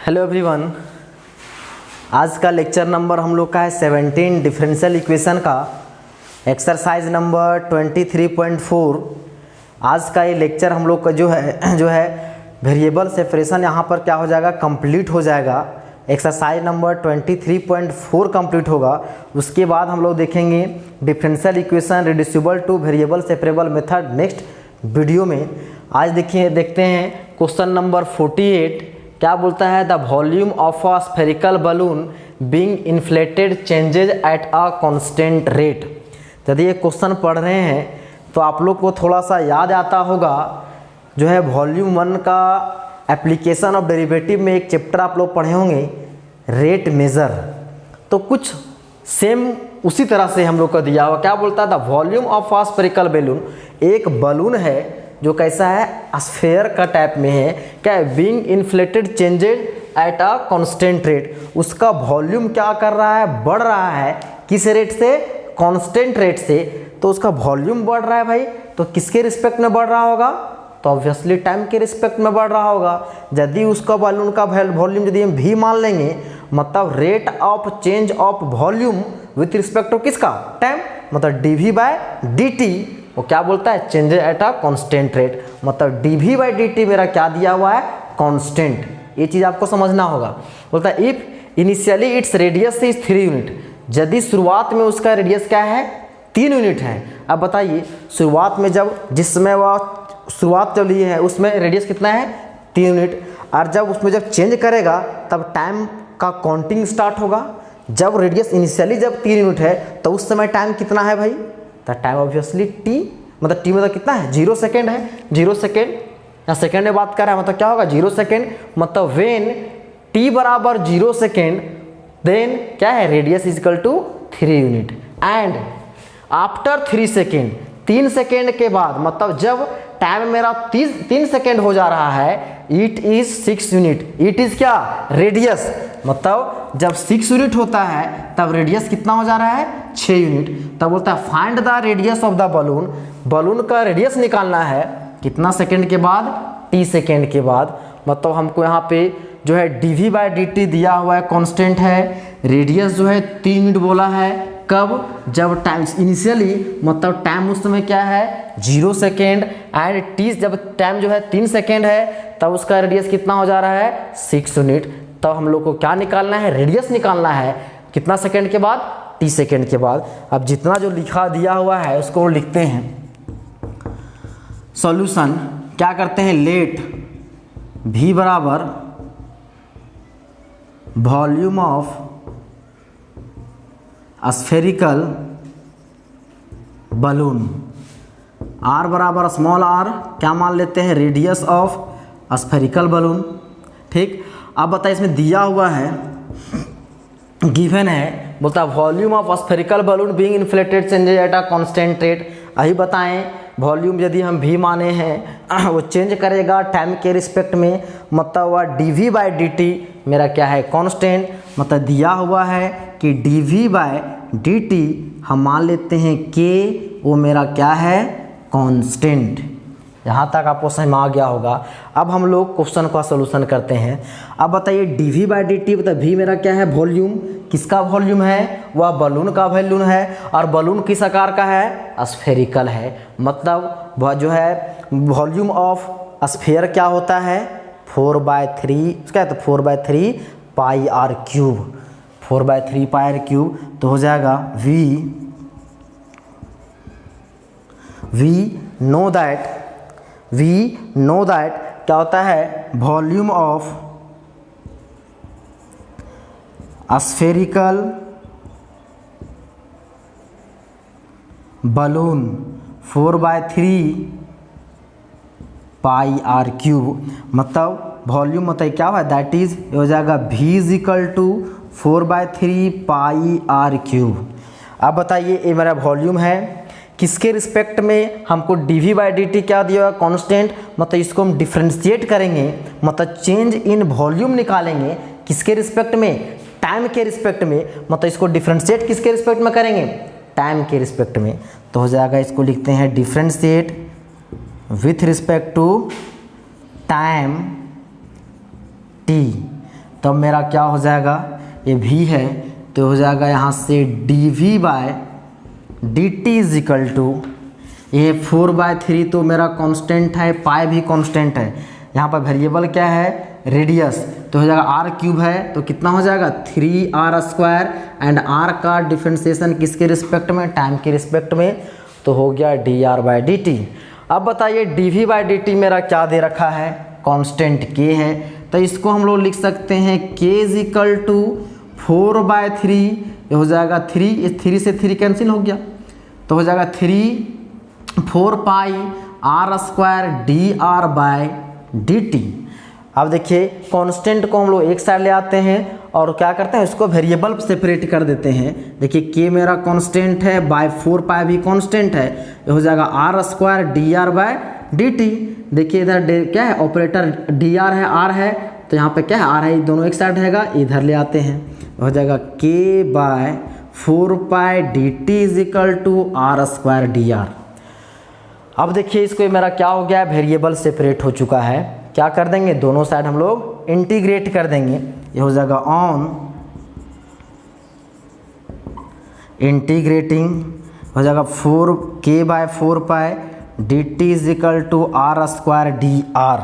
Hello everyone, आज का lecture number हम लोग का है 17 डिफरेंशियल इक्वेशन का एक्सरसाइज नंबर 23.4। आज का ये लेक्चर हम लोग का जो है वेरिएबल सेपरेशन यहाँ पर क्या हो जाएगा, कंप्लीट हो जाएगा। एक्सरसाइज नंबर 23.4 कंप्लीट होगा। उसके बाद हम लोग देखेंगे differential equation reducible two variable separable method next video में। आज देखते हैं क्वेश्चन नंबर 48 क्या बोलता है। The volume of a spherical balloon being inflated changes eight a constant rate. यदि ये क्वेश्चन पढ़ रहे हैं तो आप लोग को थोड़ा सा याद आता होगा, जो है वॉल्यूम 1 का एप्लीकेशन ऑफ डेरिवेटिव में एक चैप्टर आप लोग पढ़े होंगे, रेट मेजर। तो कुछ सेम उसी तरह से हम लोग को दिया हुआ। क्या बोलता है, the volume of a spherical balloon, एक बलून है जो कैसा है, स्फेयर का टाइप में है, क्या है, being inflated changes eight a constant rate. उसका वॉल्यूम क्या कर रहा है, बढ़ रहा है। किस रेट से, कांस्टेंट रेट से। तो उसका वॉल्यूम बढ़ रहा है भाई, तो किसके रिस्पेक्ट में बढ़ रहा होगा, तो ऑब्वियसली टाइम के रिस्पेक्ट में बढ़ रहा होगा। यदि उसका बलून का वॉल्यूम यदि हम भी मान लेंगे, मतलब rate of change of volume with respect to किसका, टाइम, मतलब dv/dt। वो क्या बोलता है, change at a constant rate, मतलब dv/dt मेरा क्या दिया हुआ है, कांस्टेंट। ये चीज़ आपको समझना होगा। बोलता है if initially its radius is 3 unit, यदि शुरुआत में उसका रेडियस क्या है, 3 यूनिट है। अब बताइए शुरुआत में जिसमें वह शुरुआत चली है उसमें रेडियस कितना है, 3 यूनिट। और जब उसमें चेंज करेगा तब टाइम का काउंटिंग स्टार्ट होगा। जब रेडियस इनिशियली 3 यूनिट है तो उस समय टाइम कितना है भाई, तो टाइम ऑब्वियसली t, मतलब t मतलब कितना है, 0 सेकेंड है। 0 सेकेंड या सेकेंड में बात कर रहा है, मतलब क्या होगा, 0 सेकेंड। मतलब वेन t बराबर 0 सेकेंड देन क्या है, radius is equal to 3 unit. And after 3 second, 3 second के बाद, मतलब जब टाइम मेरा 3 सेकेंड हो जा रहा है, it is 6 unit. It is क्या, रेडियस, मतलब जब 6 यूनिट होता है तब रेडियस कितना हो जा रहा है, 6 यूनिट। तब बोलता है find the radius of the balloon, balloon का रेडियस निकालना है कितना सेकेंड के बाद, t सेकेंड के बाद। मतलब हमको यहाँ पे जो है dv/dt दिया हुआ है, कांस्टेंट है। रेडियस जो है 3 यूनिट बोला है। कब, जब टाइम इनिशियली, मतलब टाइम उस समय क्या है, 0 सेकेंड। एंड टी जब टाइम जो है 3 सेकेंड है तब उसका रेडियस कितना हो जा रहा है, 6 यूनिट। तब हम लोग को क्या निकालना है, रेडियस निकालना है कितना सेकेंड के बाद, t सेकेंड के बाद। अब जितना जो लिखा दिया हुआ है उसको लिखते हैं। सॉल्यूशन क्या करते हैं, लेट v बराबर volume of spherical balloon, r बराबर स्मॉल r, क्या मान लेते हैं, रेडियस ऑफ स्फेरिकल बलून। ठीक, अब बताइए इसमें दिया हुआ है, गिवन है, बोलता है volume of spherical balloon being inflated changes eight a constant rate. अभी बताएं वॉल्यूम यदि हम भी माने हैं वो चेंज करेगा टाइम के रिस्पेक्ट में, मतलब वह dv/dt मेरा क्या है, कांस्टेंट। मतलब दिया हुआ है कि dv/dt हम मान लेते हैं k, वो मेरा क्या है, कांस्टेंट। यहाँ तक आपको समझ में आ गया होगा। अब हम लोग क्वेश्चन का सॉल्यूशन करते हैं। अब बताइए dv/dt, मतलब v मेरा क्या है, वॉल्यूम। किसका वॉल्यूम है, वह बलून का वॉल्यूम है। और बलून किस आकार का है, स्फेरिकल है। मतलब वह जो है वॉल्यूम ऑफ स्फेयर क्या होता है, 4/3, क्या है, तो 4/3 pi r cube, 4/3 pi r cube. तो हो जाएगा we know that क्या होता है, volume of spherical balloon 4/3 pi r cube. मतलब वॉल्यूम मतलब क्या हुआ, दैट इज हो जाएगा v is equal to 4/3 pi r cube. अब बताइए ये मेरा वॉल्यूम है, किसके रिस्पेक्ट में हमको dv/dt क्या दिया हुआ, कांस्टेंट। मतलब इसको हम डिफ्रेंशिएट करेंगे, मतलब चेंज इन वॉल्यूम निकालेंगे किसके रिस्पेक्ट में, टाइम के रिस्पेक्ट में। मतलब इसको डिफ्रेंशिएट किसके रिस्पेक्ट में करेंगे, टाइम के रिस्पेक्ट में। तो हो जाएगा, इसको लिखते हैं differentiate with respect to time t। तब मेरा क्या हो जाएगा, ये v है तो हो जाएगा यहाँ से dv by dt is equal to, ये 4/3 तो मेरा कांस्टेंट है, पाई भी कांस्टेंट है, यहाँ पर वेरिएबल क्या है रेडियस, तो हो जाएगा आर क्यूब है तो कितना हो जाएगा 3r² एंड r का डिफरेंशिएशन किसके रिस्पेक्ट में, टाइम के रिस्पेक्ट में, तो हो गया dr/dt। अब बताइए dv/dt मेरा क्या दे रखा है, कांस्टेंट k है, तो इसको हम लोग लिख सकते हैं k इज इक्वल टू 4/3, ये हो जाएगा 3, इस 3 से 3 कैंसिल हो गया तो हो जाएगा 4 पाई r² dr/dt। अब देखिए कांस्टेंट को हम लोग एक साइड ले आते हैं और क्या करते हैं, इसको वेरिएबल सेपरेट कर देते हैं। देखिए k मेरा कांस्टेंट है, बाय 4 पाई भी कांस्टेंट है, ये हो जाएगा r² dr/dt। देखिए इधर क्या है, ऑपरेटर dr है, r है, तो यहाँ पे क्या है, r है, दोनों एक साइड रहेगा, इधर ले आते हैं, हो जाएगा k by 4 pi dt is equal to r² dr। अब देखिए इसको मेरा क्या हो गया है, वेरिएबल सेपरेट हो चुका है, क्या कर देंगे, दोनों साइड हम लोग इंटीग्रेट कर देंगे, ये हो जाएगा ऑन इंटीग्रेटिंग, हो जाएगा 4k by 4 pi dt is equal to r² dr।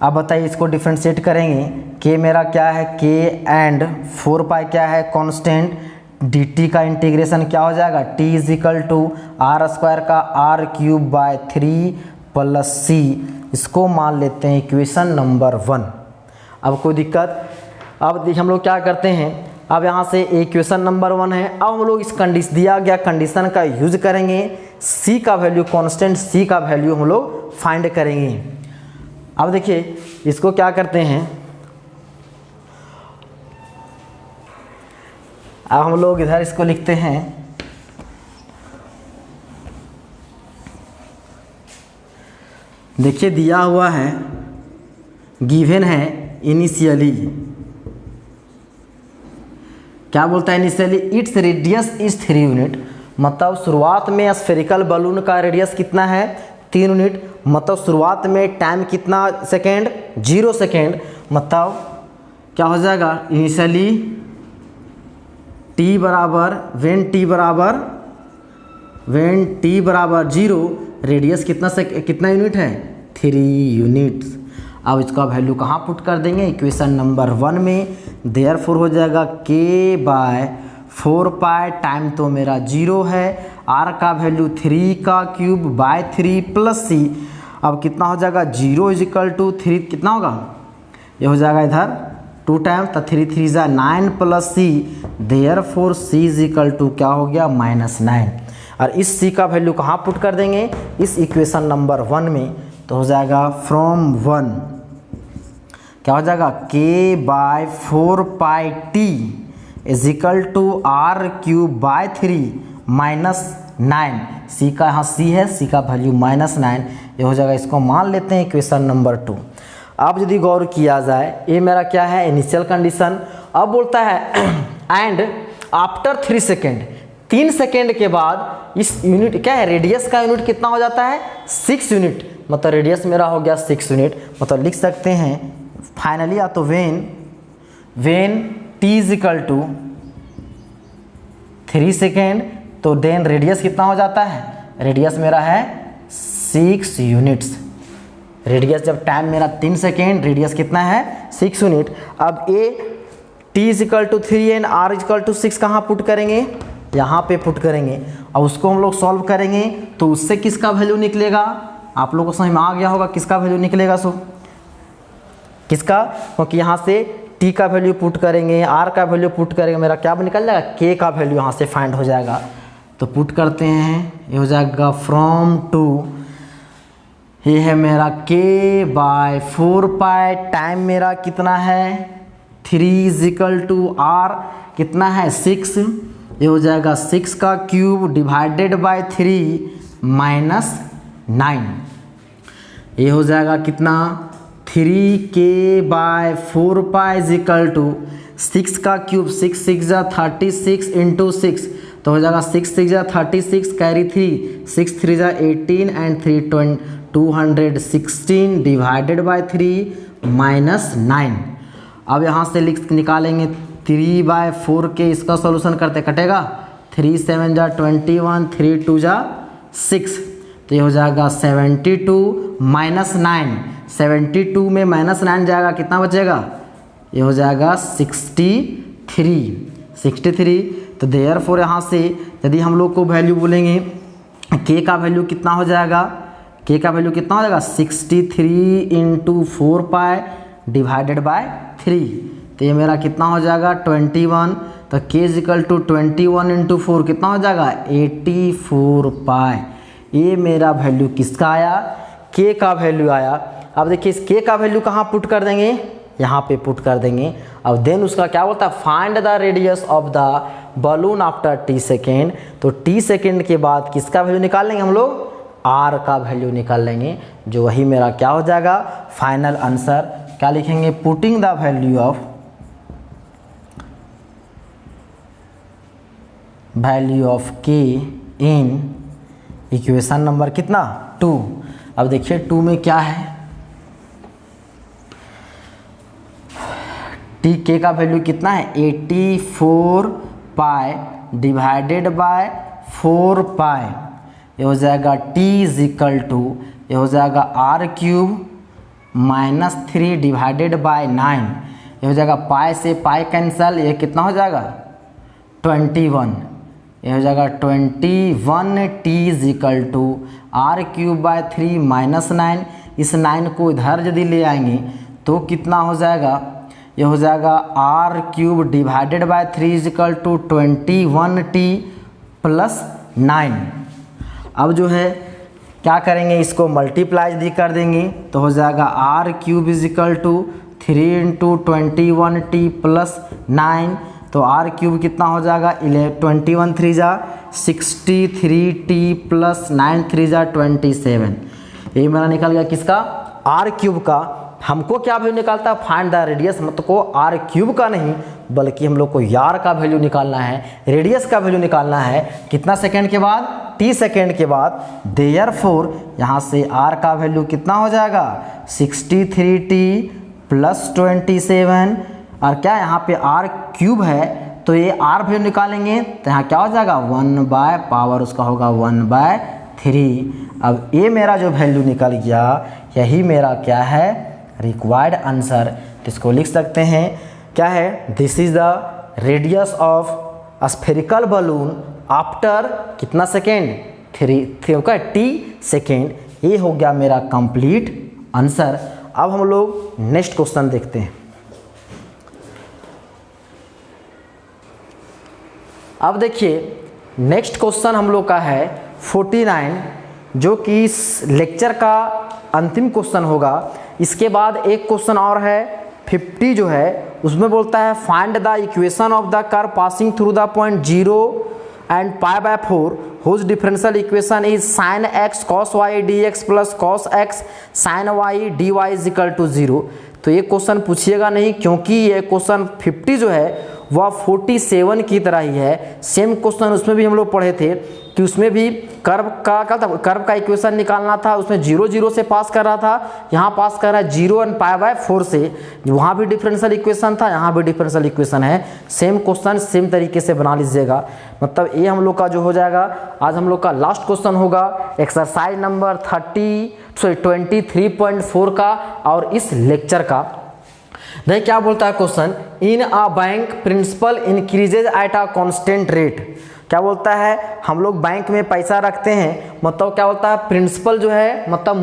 अब बताइए इसको डिफ्रेंशिएट करेंगे, k मेरा क्या है, k एंड 4 पाई क्या है कांस्टेंट, dt का इंटीग्रेशन क्या हो जाएगा, t is equal to r² का r³ बाय 3 प्लस c, इसको मान लेते हैं इक्वेशन नंबर 1। अब कोई दिक्कत, अब हम लोग क्या करते हैं, अब यहाँ से इक्वेशन नंबर 1 है, अब हम लोग इस कंडीशन दिया गया कंडीशन का यूज करेंगे, c का वैल्यू कांस्टेंट c का वैल्यू हम लोग फाइंड करेंगे। अब देखिए इसको क्या करते हैं, अब हम लोग इधर इसको लिखते हैं, देखिए दिया हुआ है, गिवन है इनिशियली, क्या बोलता है initially, its radius is 3 unit, मतलब शुरुआत में स्फेरिकल बलून का रेडियस कितना है 3 यूनिट, मतलब शुरुआत में टाइम कितना सेकेंड 0 सेकेंड, मतलब क्या हो जाएगा इनिशियली t बराबर वेन t बराबर 0, रेडियस कितना यूनिट है 3 यूनिट्स। अब इसका वैल्यू कहाँ पुट कर देंगे, इक्वेशन नंबर 1 में, देयरफॉर हो जाएगा k बाय 4 पाई, टाइम तो मेरा 0 है, r का वैल्यू 3 का क्यूब बाय 3 प्लस c, अब कितना हो जाएगा 0 इज इक्वल टू 3 कितना होगा, ये हो जाएगा इधर 2 टाइम्स, तो 3 3 जा 9 plus c, therefore c is equal to क्या हो गया -9, और इस c का वैल्यू कहाँ पुट कर देंगे, इस इक्वेशन नंबर 1 में, तो हो जाएगा फ्रॉम 1 क्या हो जाएगा k by 4 pi t is equal to r³ by 3 -9, c का यहाँ c है, c का वैल्यू -9, ये हो जाएगा, इसको मान लेते हैं इक्वेशन नंबर 2। अब यदि गौर किया जाए, ये मेरा क्या है इनिशियल कंडीशन, अब बोलता है एंड आफ्टर 3 सेकेंड, 3 सेकेंड के बाद इस यूनिट क्या है, रेडियस का यूनिट कितना हो जाता है 6 यूनिट, मतलब रेडियस मेरा हो गया 6 यूनिट, मतलब लिख सकते हैं फाइनली, या तो when t is equal to 3 second, तो देन रेडियस कितना हो जाता है, रेडियस मेरा है 6 यूनिट्स, रेडियस जब टाइम मेरा 3 सेकेंड, रेडियस कितना है 6 यूनिट। अब a t is equal to 3 and r is equal to 6 कहाँ पुट करेंगे, यहाँ पे पुट करेंगे, और उसको हम लोग सॉल्व करेंगे, तो उससे किसका वैल्यू निकलेगा, आप लोगों को समझ में आ गया होगा किसका वैल्यू निकलेगा, सो किसका, क्योंकि यहाँ से t का वैल्यू पुट करेंगे, r का वैल्यू पुट करेंगे, मेरा क्या निकल जाएगा k का वैल्यू यहाँ से फाइंड हो जाएगा, तो पुट करते हैं, ये हो जाएगा फ्रॉम 2, ये है मेरा k बाय 4 पाई, टाइम मेरा कितना है 3 इज इक्वल टू r कितना है 6, ये हो जाएगा 6 का क्यूब डिवाइडेड बाय 3 -9, ये हो जाएगा कितना 3k by 4 pi is equal to 6 का क्यूब 6 6 जा 36 इंटू 6, तो हो जाएगा 6 6 जा 36 कैरी 3 6 3 जा 18 एंड 3 216 डिवाइडेड बाय 3 -9। अब यहाँ से निकालेंगे 3/4 के, इसका सॉल्यूशन करते कटेगा 3 7 जा 21, 3 2 जा 6, तो ये हो जाएगा 72 माइनस 9, 72 में माइनस 9 जाएगा, कितना बचेगा, ये हो जाएगा 63। तो देयरफॉर यहाँ से यदि हम लोग को वैल्यू बोलेंगे के का वैल्यू कितना हो जाएगा, के का वैल्यू कितना हो जाएगा 63 × 4 पाई डिवाइडेड बाय 3, तो ये मेरा कितना हो जाएगा 21, तो k इक्वल टू 21 × 4 कितना हो जाएगा 84 पाई। ये मेरा वैल्यू किसका आया, k का वैल्यू आया। अब देखिए इस k का वैल्यू कहाँ पुट कर देंगे, यहाँ पे पुट कर देंगे। अब देन उसका क्या बोलता है, find the radius of the balloon after t second, तो t सेकेंड के बाद किसका वैल्यू निकाल लेंगे हम लोग, r का वैल्यू निकाल लेंगे, जो वही मेरा क्या हो जाएगा फाइनल आंसर। क्या लिखेंगे, putting the value of k in equation number कितना 2। अब देखिए 2 में क्या है, टी के का वैल्यू कितना है 84 पाई डिवाइडेड बाय 4 पाई, ये हो जाएगा t इज इक्वल टू, ये हो जाएगा r³ माइनस 3 डिवाइडेड बाय 9, ये हो जाएगा पाई से पाई कैंसल, ये कितना हो जाएगा 21, ये हो जाएगा 21 t is equal to r³ by 3 minus 9, इस 9 को इधर यदि ले आएंगे तो कितना हो जाएगा, ये हो जाएगा r³ divided by 3 is equal to 21t plus 9। अब जो है क्या करेंगे, इसको मल्टीप्लाई यदि कर देंगे तो हो जाएगा r³ is equal to 3 × 21t plus 9, तो r³ कितना हो जाएगा 21 3 जा 63t प्लस 9 3 जा 27। ये मेरा निकल गया किसका, r³ का। हमको क्या वैल्यू निकालता है, फाइंड द रेडियस, मतलब को r³ का नहीं बल्कि हम लोग को यार का वैल्यू निकालना है, रेडियस का वैल्यू निकालना है, कितना सेकंड के बाद, t सेकंड के बाद। देयरफॉर यहाँ से r का वैल्यू कितना हो जाएगा 63t प्लस 27, और क्या यहाँ पे r³ है तो ये r वैल्यू निकालेंगे तो यहाँ क्या हो जाएगा 1/पावर उसका होगा 1/3। अब ये मेरा जो वैल्यू निकल गया यही मेरा क्या है रिक्वायर्ड आंसर। तो इसको लिख सकते हैं क्या है, this is the radius of spherical balloon after कितना सेकेंड 3 का t सेकेंड। ये हो गया मेरा कंप्लीट आंसर। अब हम लोग नेक्स्ट क्वेश्चन देखते हैं। अब देखिए नेक्स्ट क्वेश्चन हम लोग का है 49, जो कि इस लेक्चर का अंतिम क्वेश्चन होगा। इसके बाद एक क्वेश्चन और है 50 जो है उसमें बोलता है find the equation of the curve passing through the point 0 and π/4 whose differential equation is sin x cos y dx plus cos x sin y dy is equal to 0। तो ये क्वेश्चन पूछिएगा नहीं, क्योंकि ये क्वेश्चन 50 जो है वह 47 की तरह ही है। सेम क्वेश्चन उसमें भी हम लोग पढ़े थे कि उसमें भी कर्व का क्या था, कर्व का इक्वेशन निकालना था, उसमें 0 0 से पास कर रहा था, यहाँ पास कर रहा है 0 एंड π/4 से। वहाँ भी डिफरेंशियल इक्वेशन था, यहाँ भी डिफरेंशियल इक्वेशन है। सेम क्वेश्चन सेम तरीके से बना लीजिएगा। मतलब ये हम लोग का जो हो जाएगा, आज हम लोग का लास्ट क्वेश्चन होगा एक्सरसाइज नंबर 23.4 का और इस लेक्चर का। देखिए क्या बोलता है question, in a bank principal increases at a constant rate. क्या बोलता है, हम लोग बैंक में पैसा रखते हैं, मतलब क्या होता है प्रिंसिपल जो है मतलब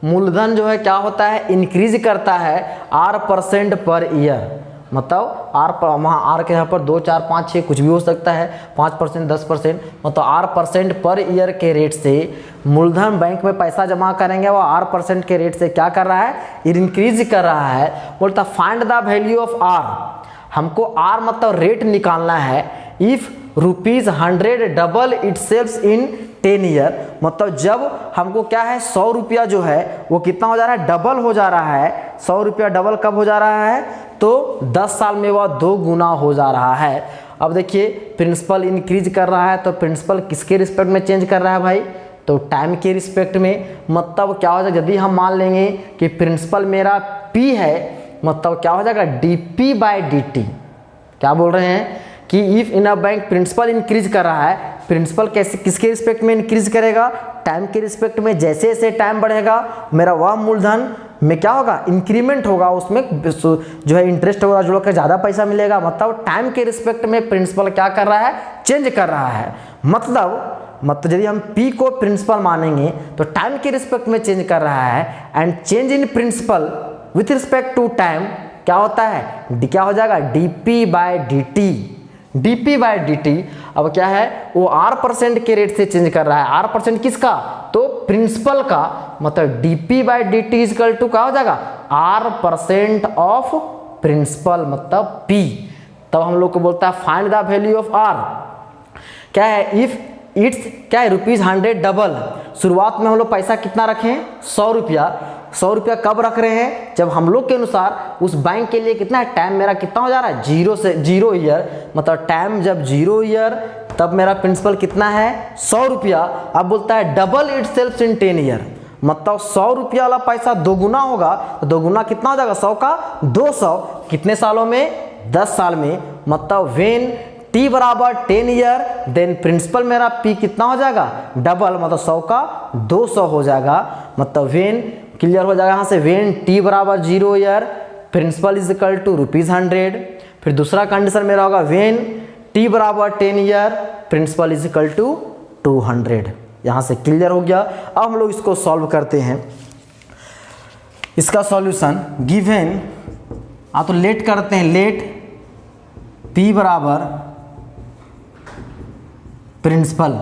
मूलधन जो है क्या होता है इंक्रीज करता है R% पर ईयर। मतलब वहाँ आर के यहाँ पर 2 4 5 6 कुछ भी हो सकता है, 5% 10%, मतलब R% पर ईयर के रेट से मूलधन बैंक में पैसा जमा करेंगे, वो R% के रेट से क्या कर रहा है इंक्रीज कर रहा है। बोलता find the value of R। हमको R मतलब रेट निकालना है। If ₹100 double itself in 10 year, मतलब जब हमको क्या है 100 रुपया जो है वो कितना हो जा रहा है डबल हो जा रहा है। 100 रुपया डबल कब हो जा रहा है, तो 10 साल में वह 2 गुना हो जा रहा है। अब देखिए प्रिंसिपल इंक्रीज कर रहा है, तो प्रिंसिपल किसके रिस्पेक्ट में चेंज कर रहा है भाई, तो टाइम के रिस्पेक्ट में। मतलब क्या हो जाए, यदि हम मान लेंगे कि प्रिंसिपल मेरा P है मतलब क्या हो जाएगा डी बाई डी टी। क्या बोल रहे हैं कि if in a bank principal increase कर रहा है, प्रिंसिपल कैसे किसके रिस्पेक्ट में इंक्रीज करेगा, टाइम के रिस्पेक्ट में। जैसे जैसे टाइम बढ़ेगा मेरा वह मूलधन में क्या होगा, इंक्रीमेंट होगा, उसमें जो है इंटरेस्ट होगा, जो लोग ज़्यादा पैसा मिलेगा। मतलब टाइम के रिस्पेक्ट में प्रिंसिपल क्या कर रहा है, चेंज कर रहा है। मतलब यदि हम P को प्रिंसिपल मानेंगे तो टाइम के रिस्पेक्ट में चेंज कर रहा है, and change in principal with respect to time क्या होता है, क्या हो जाएगा, dp by dt। dp by dt अब क्या है, वो r% के रेट से चेंज कर रहा है। r% किसका, तो प्रिंसिपल का। मतलब dp by dt is equal to क्या हो जाएगा, r% ऑफ प्रिंसिपल मतलब p। तब हम लोग को बोलता है find the value of r। क्या है, इफ इट्स क्या है ₹100 डबल। शुरुआत में हम लोग पैसा कितना रखें, 100 रुपया। 100 रुपया कब रख रहे हैं, जब हम लोग के अनुसार उस बैंक के लिए कितना है, टाइम मेरा कितना हो जा रहा है, 0 ईयर। मतलब टाइम जब 0 ईयर तब मेरा प्रिंसिपल कितना है, 100 रुपया। अब बोलता है double it self in 10 year. मतलब 100 रुपया वाला पैसा दोगुना होगा, तो दोगुना कितना हो जाएगा, 100 का 200। कितने सालों में, 10 साल में। मतलब वेन t बराबर 10 ईयर देन प्रिंसिपल मेरा p कितना हो जाएगा, डबल। मतलब 100 का 200 हो जाएगा। मतलब वेन क्लियर हो जाएगा यहाँ से, वेन t बराबर 0 year principal is equal to ₹100। फिर दूसरा कंडीशन मेरा होगा वेन t बराबर 10 year principal is equal to 200। यहाँ से क्लियर हो गया। अब हम लोग इसको सॉल्व करते हैं। इसका सॉल्यूशन गिवन तो लेट करते हैं, लेट p बराबर प्रिंसिपल,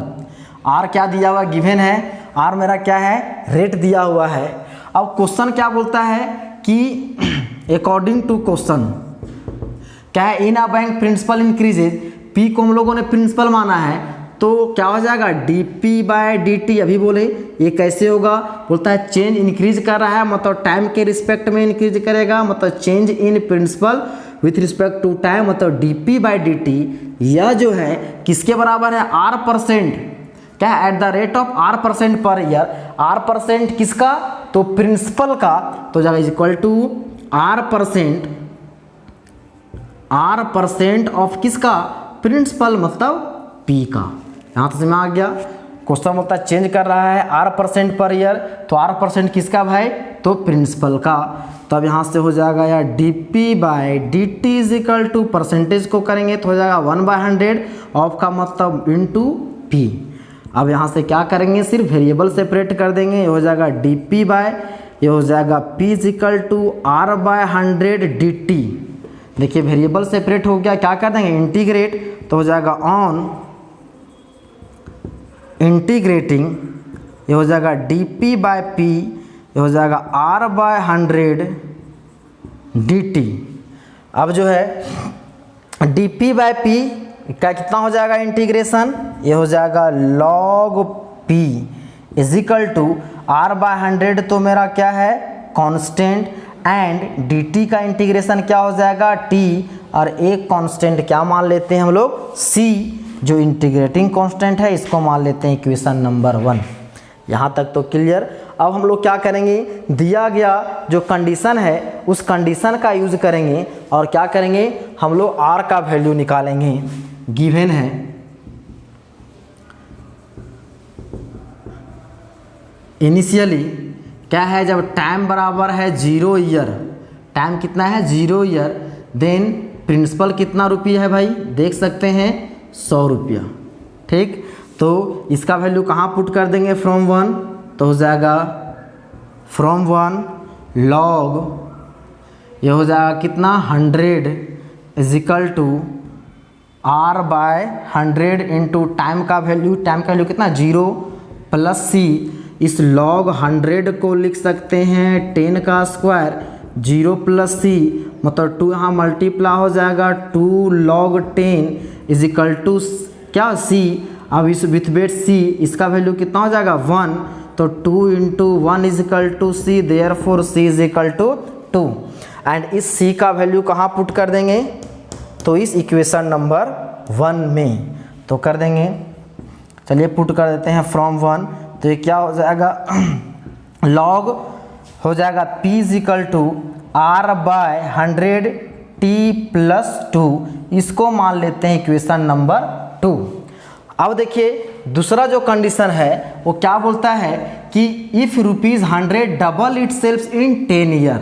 r क्या दिया हुआ गिवन है, r मेरा क्या है, रेट दिया हुआ है। अब क्वेश्चन क्या बोलता है कि अकॉर्डिंग टू क्वेश्चन क्या है, in a bank principal increases, p को हम लोगों ने प्रिंसिपल माना है, तो क्या हो जाएगा, dp बाय dt। अभी बोले ये कैसे होगा, बोलता है चेंज इंक्रीज कर रहा है, मतलब टाइम के रिस्पेक्ट में इंक्रीज करेगा। मतलब change in principal with respect to time, मतलब dp बाई dt यह जो है किसके बराबर है, r%। क्या है, at the rate of r% per year. r% किसका, तो प्रिंसिपल का, तो जाएगा is equal to r% of किसका, प्रिंसिपल मतलब p का। यहाँ तो समझ में आ गया। क्वेश्चन बोलता है चेंज कर रहा है r% पर ईयर, तो r% किसका भाई, तो प्रिंसिपल का। तब यहाँ से हो जाएगा यार dp by dt is equal to percentage को करेंगे तो हो जाएगा 1/100 ऑफ का मतलब इंटू p। अब यहाँ से क्या करेंगे, सिर्फ वेरिएबल सेपरेट कर देंगे। ये हो जाएगा dp बाय, ये हो जाएगा p is equal to r/100 dt। देखिए वेरिएबल सेपरेट हो गया, क्या कर देंगे, इंटीग्रेट, तो हो जाएगा ऑन इंटीग्रेटिंग, ये हो जाएगा dp बाय p, ये हो जाएगा r/100 dt। अब जो है dp बाय p का कितना हो जाएगा इंटीग्रेशन, ये हो जाएगा log p is equal to r/100, तो मेरा क्या है कांस्टेंट, एंड dt का इंटीग्रेशन क्या हो जाएगा t, और एक कांस्टेंट क्या मान लेते हैं हम लोग, c, जो इंटीग्रेटिंग कांस्टेंट है इसको मान लेते हैं इक्वेशन नंबर 1। यहाँ तक तो क्लियर। अब हम लोग क्या करेंगे, दिया गया जो कंडीशन है उस कंडीशन का यूज करेंगे, और क्या करेंगे, हम लोग r का वैल्यू निकालेंगे। गिवन है इनिशियली क्या है, जब टाइम बराबर है 0 ईयर, टाइम कितना है 0 ईयर, देन प्रिंसिपल कितना रुपया है भाई, देख सकते हैं 100 रुपया। ठीक, तो इसका वैल्यू कहाँ पुट कर देंगे, फ्रॉम 1, तो हो जाएगा फ्रॉम 1 लॉग, ये हो जाएगा कितना 100 is equal to r/100 into time का वैल्यू, टाइम का वैल्यू कितना 0 प्लस c। इस लॉग 100 को लिख सकते हैं 10 का स्क्वायर, 0 प्लस c मतलब 2 यहाँ मल्टीप्लाई हो जाएगा 2 log 10 इज इक्वल टू क्या c। अब इस विथ वेट c, इसका वैल्यू कितना हो जाएगा 1, तो 2 into 1 is equal to c, therefore c is equal to 2। And इस c का वैल्यू कहाँ पुट कर देंगे, तो इस इक्वेशन नंबर 1 में तो कर देंगे। चलिए पुट कर देते हैं फ्रॉम 1, तो ये क्या हो जाएगा लॉग हो जाएगा p is equal to r by 100 t plus 2, इसको मान लेते हैं इक्वेशन नंबर 2। अब देखिए दूसरा जो कंडीशन है वो क्या बोलता है कि if ₹100 double it self in 10 year,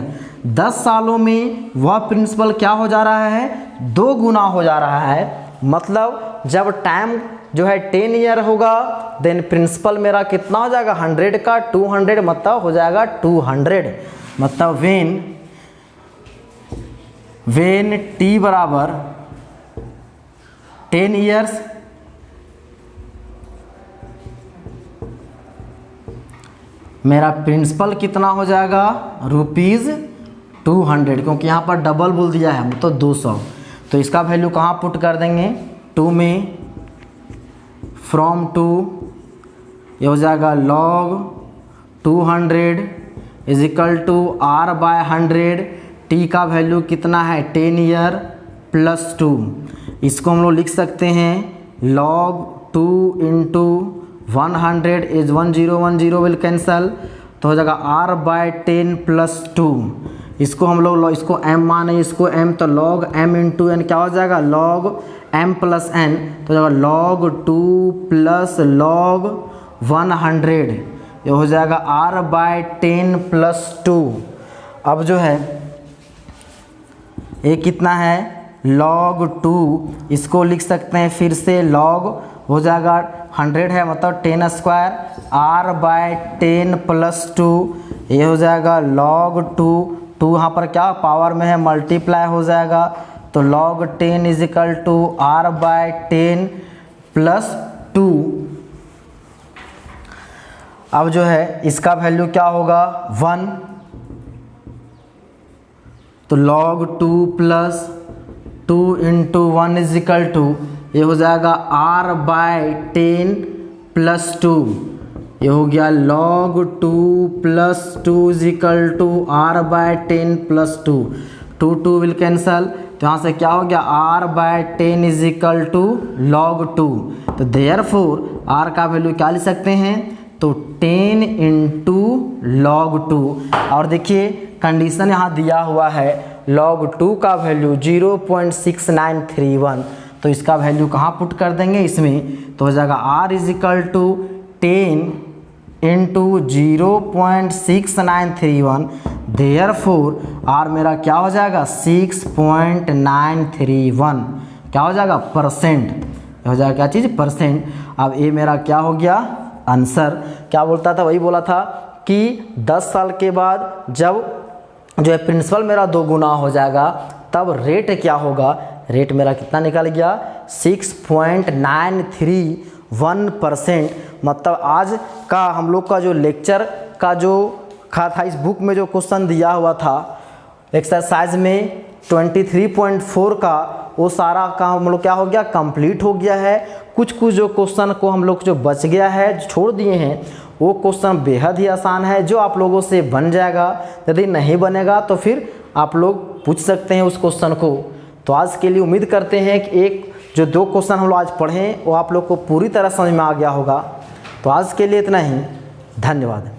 10 सालों में वह प्रिंसिपल क्या हो जा रहा है, 2 गुना हो जा रहा है। मतलब जब टाइम जो है 10 ईयर होगा देन प्रिंसिपल मेरा कितना हो जाएगा, 100 का 200 मतलब हो जाएगा 200। मतलब वेन टी बराबर 10 ईयर्स मेरा प्रिंसिपल कितना हो जाएगा, ₹200, क्योंकि यहाँ पर डबल बोल दिया है मतलब 200। तो इसका वैल्यू कहाँ पुट कर देंगे, 2 में, फ्रॉम 2 ये हो जाएगा log 200 is equal to r by 100, t का वैल्यू कितना है 10 ईयर प्लस 2। इसको हम लोग लिख सकते हैं log 2 into 100 is 10 will cancel, तो हो जाएगा r बाय 10 प्लस 2। इसको हम लोग इसको m माने, इसको m, तो log m इंटू n क्या हो जाएगा, log m प्लस n, तो हो जाएगा log 2 प्लस log 100, ये हो जाएगा r बाय 10 प्लस 2। अब जो है ये कितना है log 2, इसको लिख सकते हैं फिर से log हो जाएगा 100 है मतलब 10 स्क्वायर, r बाय 10 प्लस 2, ये हो जाएगा log 2 यहाँ पर क्या पावर में है मल्टीप्लाई हो जाएगा, तो log 10 is equal to r by 10 plus 2। अब जो है इसका वैल्यू क्या होगा 1, तो log 2 plus 2 into 1 is equal to ये हो जाएगा r बाय 10 प्लस 2, ये हो गया log 2 plus 2 is equal to r by 10 plus 2, 2 will cancel, तो यहाँ से क्या हो गया r by 10 is equal to log 2। तो देयरफॉर r का वैल्यू क्या लिख सकते हैं, तो 10 इंटू log 2। और देखिए कंडीशन यहाँ दिया हुआ है log 2 का वैल्यू 0.6931, तो इसका वैल्यू कहाँ पुट कर देंगे इसमें, तो हो जाएगा r is equal to 10 into 0.6931, therefore r मेरा क्या हो जाएगा 6.931, क्या हो जाएगा परसेंट, हो जाएगा क्या चीज़ परसेंट। अब ये मेरा क्या हो गया आंसर। क्या बोलता था, वही बोला था कि 10 साल के बाद जब जो है प्रिंसिपल मेरा 2 गुना हो जाएगा तब रेट क्या होगा, रेट मेरा कितना निकल गया 6.931%। मतलब आज का हम लोग का जो लेक्चर का जो था इस बुक में जो क्वेश्चन दिया हुआ था एक्सरसाइज में 23.4 का, वो सारा काम हम लोग क्या हो गया कंप्लीट हो गया है। कुछ जो क्वेश्चन को हम लोग जो बच गया है छोड़ दिए हैं, वो क्वेश्चन बेहद ही आसान है जो आप लोगों से बन जाएगा। यदि नहीं बनेगा तो फिर आप लोग पूछ सकते हैं उस क्वेश्चन को। तो आज के लिए उम्मीद करते हैं कि एक जो 2 क्वेश्चन हम लोग आज पढ़ें वो आप लोग को पूरी तरह समझ में आ गया होगा। तो आज के लिए इतना ही, धन्यवाद।